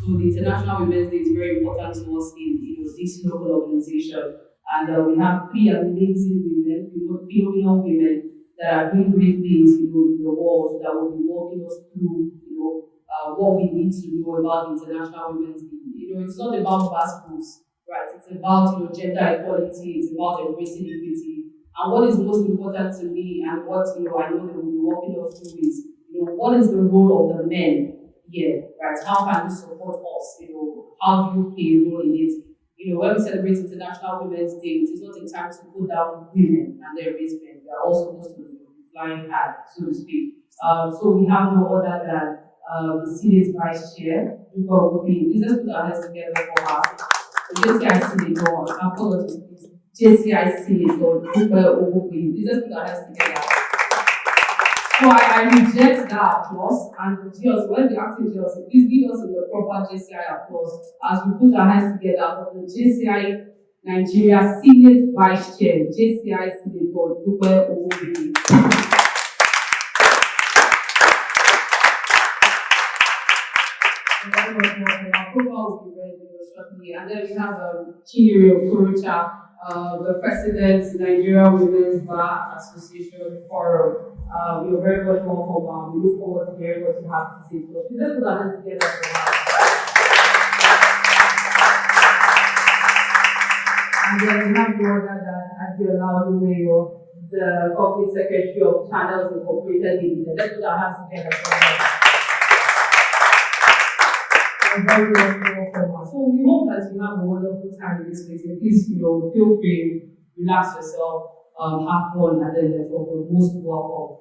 So the International Women's Day is very important to us in this local organization. And we have three amazing women, phenomenal women that are doing great things, in the world that will be walking us through, what we need to know about the International Women's Day. It's not about fast foods, right? It's about gender equality. It's about embracing equity. And what is most important to me, and what I know they will be walking us through is, what is the role of the men here, right? How can you support us? How do you play a role in it? When we celebrate International Women's Day, it is not a time to put down women and their race men. They are all supposed to be flying high, so to speak. So we have no other than the Senate Vice Chair, Dupa Ogubi. Please let's put our hands together for her. JCI Senator, apologies, please. JCI Senator, Dupa Ogubi. Please let's put our hands together. So I reject that applause, and GLC, where's the acting GLC? Please lead us in the proper JCI applause as we put our hands together for the JCI Nigeria Senate Vice Chair, JCI Senator Dupe Owobi. Our profile will be ready shortly. And then we have Chinyere Okorocha, the President, Nigerian Women's Bar Association Forum. You're very much welcome. We look forward to hearing what you have to say. So let's put our hands together for that. And then we have the order that Adiola Olumeyo, the Company Secretary of Channels Incorporated Limited. Let's put our hands together for that. You're very welcome. So we hope that you have a wonderful time in this place. Please, feel free, relax yourself. Have fun, and then let's go. Most welcome.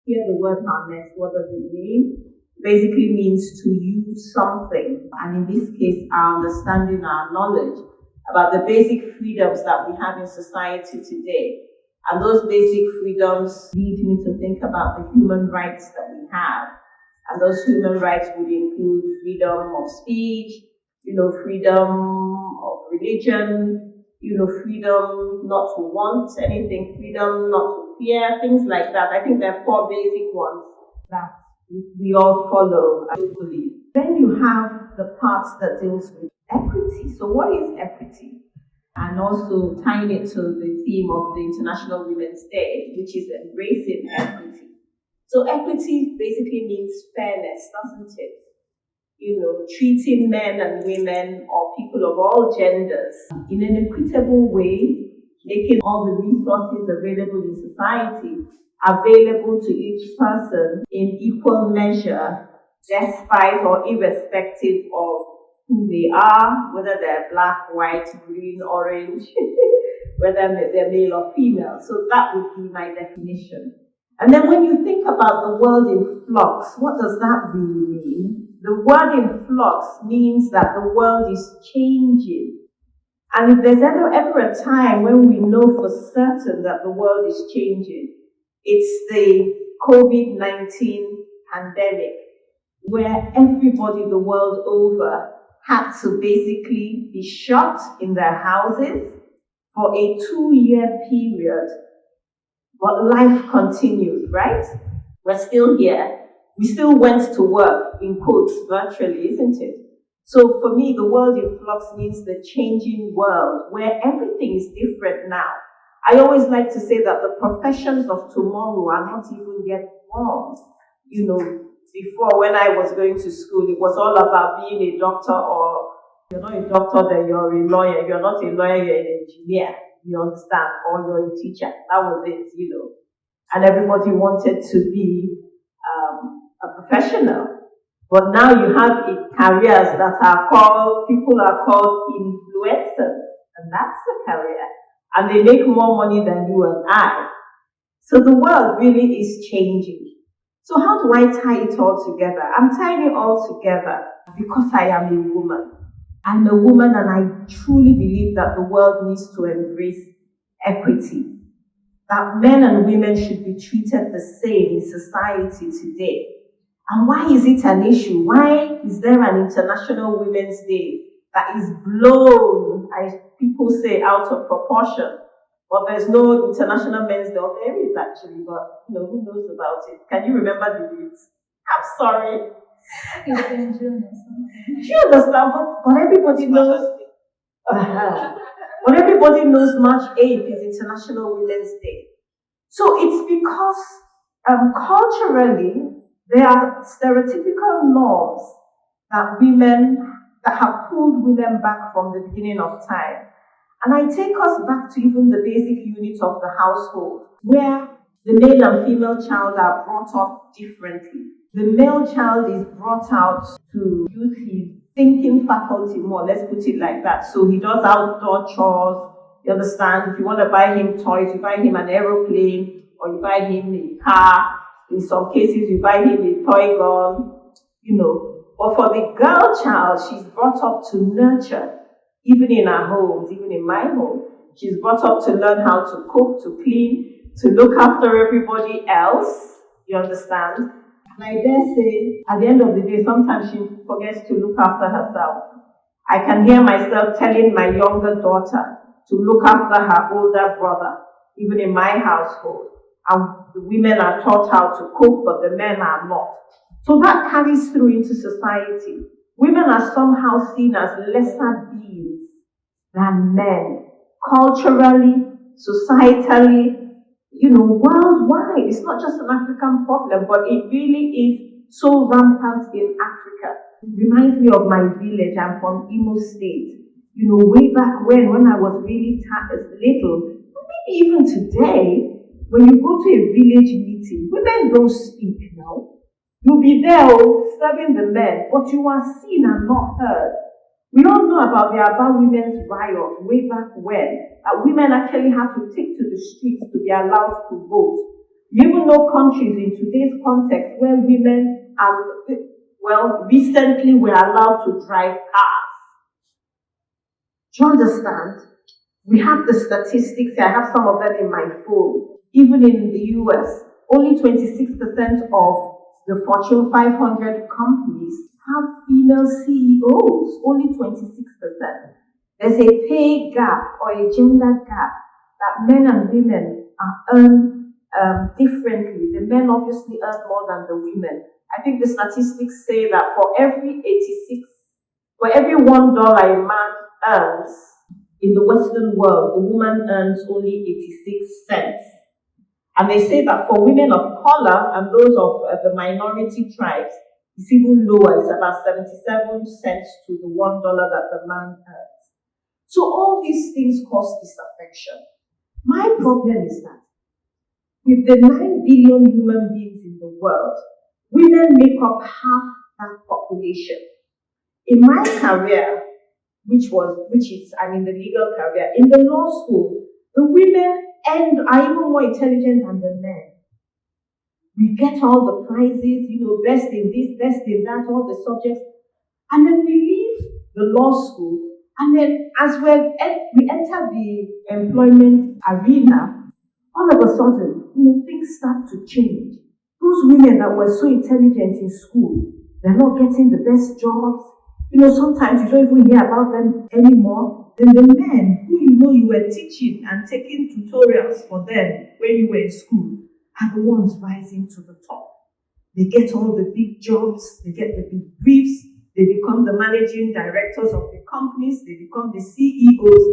Hear the word harness, what does it mean? Basically means to use something, and in this case, our understanding, our knowledge about the basic freedoms that we have in society today. And those basic freedoms lead me to think about the human rights that we have. And those human rights would include freedom of speech, freedom of religion, freedom not to want anything, freedom not to fear, things like that. I think there are 4 basic ones that we all follow, I believe. Then you have the part that deals with equity. So what is equity? And also tying it to the theme of the International Women's Day, which is embracing equity. So equity basically means fairness, doesn't it? Treating men and women or people of all genders in an equitable way, making all the resources available in society available to each person in equal measure, despite or irrespective of who they are, whether they're black, white, green, orange, whether they're male or female. So that would be my definition. And then when you think about the world in flux, what does that really mean? The word in flux means that the world is changing. And if there's ever a time when we know for certain that the world is changing, it's the COVID-19 pandemic, where everybody the world over had to basically be shut in their houses for a 2-year period. But life continued, right? We're still here. We still went to work, in quotes, virtually, isn't it? So for me, the world in flux means the changing world, where everything is different now. I always like to say that the professions of tomorrow are not even yet born. Before, when I was going to school, it was all about being a doctor, or if you're not a doctor, then you're a lawyer. If you're not a lawyer, you're an engineer, you understand, or you're a teacher. That was it, And everybody wanted to be a professional. But now you have careers that people are called influencers, and that's a career. And they make more money than you and I. So the world really is changing. So how do I tie it all together? I'm tying it all together because I am a woman. I'm a woman, and I truly believe that the world needs to embrace equity. That men and women should be treated the same in society today. And why is it an issue? Why is there an International Women's Day that is blown, as people say, out of proportion? But there's no International Men's Day. There is actually, but who knows about it? Can you remember the dates? I'm sorry. It's in June or something. Do you understand? But everybody knows. But everybody knows March 8th is International Women's Day. So it's because culturally there are stereotypical norms that have pulled women back from the beginning of time. And I take us back to even the basic unit of the household, where the male and female child are brought up differently. The male child is brought out to use his thinking faculty more, let's put it like that. So he does outdoor chores, you understand? If you want to buy him toys, you buy him an aeroplane, or you buy him a car. In some cases, you buy him a toy gun, But for the girl child, she's brought up to nurture, even in our homes, even in my home. She's brought up to learn how to cook, to clean, to look after everybody else, you understand? And I dare say, at the end of the day, sometimes she forgets to look after herself. I can hear myself telling my younger daughter to look after her older brother, even in my household. And the women are taught how to cook, but the men are not. So that carries through into society. Women are somehow seen as lesser beings than men, culturally, societally, worldwide. It's not just an African problem, but it really is so rampant in Africa. It reminds me of my village. I'm from Imo State. Way back when I was really little, maybe even today, when you go to a village meeting, women don't speak now. You'll be there serving the men, but you are seen and not heard. We all know about the Aba Women's Riot way back when, that women actually had to take to the streets to be allowed to vote. You even know countries in today's context where women recently were allowed to drive cars. Do you understand? We have the statistics, I have some of them in my phone. Even in the US, only 26% of the Fortune 500 companies have female CEOs, only 26%. There's a pay gap or a gender gap that men and women earn differently. The men obviously earn more than the women. I think the statistics say that for every $1 a man earns in the Western world, the woman earns only 86 cents. And they say that for women of color and those of the minority tribes, it's even lower. It's about 77 cents to the $1 that the man earns. So all these things cause disaffection. My problem is that with the 9 billion human beings in the world, women make up half that population. In my career, which is in the legal career, in the law school, the women are even more intelligent than the men. We get all the prizes, best in this, best in that, all the subjects. And then we leave the law school, and then as we enter the employment arena, all of a sudden, things start to change. Those women that were so intelligent in school, they're not getting the best jobs. Sometimes you don't even hear about them anymore. Then the men who you were teaching and taking tutorials for them when you were in school are the ones rising to the top. They get all the big jobs, they get the big briefs, they become the managing directors of the companies, they become the CEOs,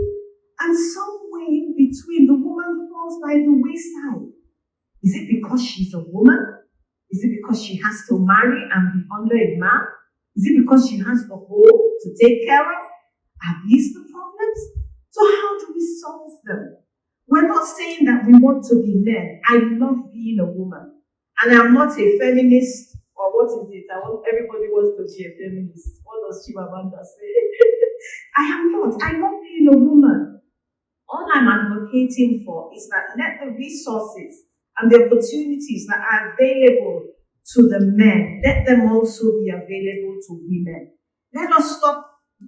and somewhere in between, the woman falls by the wayside. Is it because she's a woman? Is it because she has to marry and be under a man? Is it because she has the home to take care of? Are these the problems? So how do we solve them? We're not saying that we want to be men. I love being a woman. And I'm not a feminist, or what is it? Everybody wants to be a feminist. What does Chimamanda say? I am not. I love being a woman. All I'm advocating for is that let the resources and the opportunities that are available to the men, let them also be available to women. Let us stop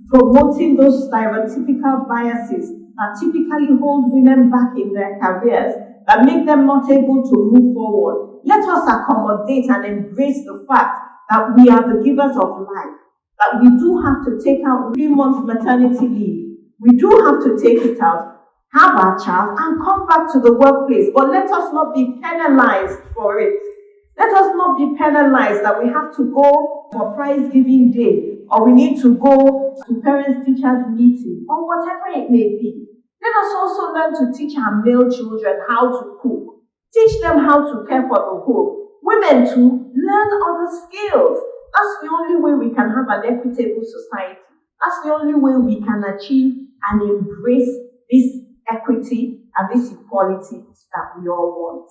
promoting those stereotypical biases that typically hold women back in their careers, that make them not able to move forward. Let us accommodate and embrace the fact that we are the givers of life, that we do have to take out 3 months maternity leave. We do have to take it out. have our child, and come back to the workplace. But let us not be penalized for it. Let us not be penalized that we have to go for prize giving day, or we need to go to parents teachers meeting, or whatever it may be. Let us also learn to teach our male children how to cook. Teach them how to care for the home. Women too, learn other skills. That's the only way we can have an equitable society. That's the only way we can achieve and embrace this equity and this equality that we all want.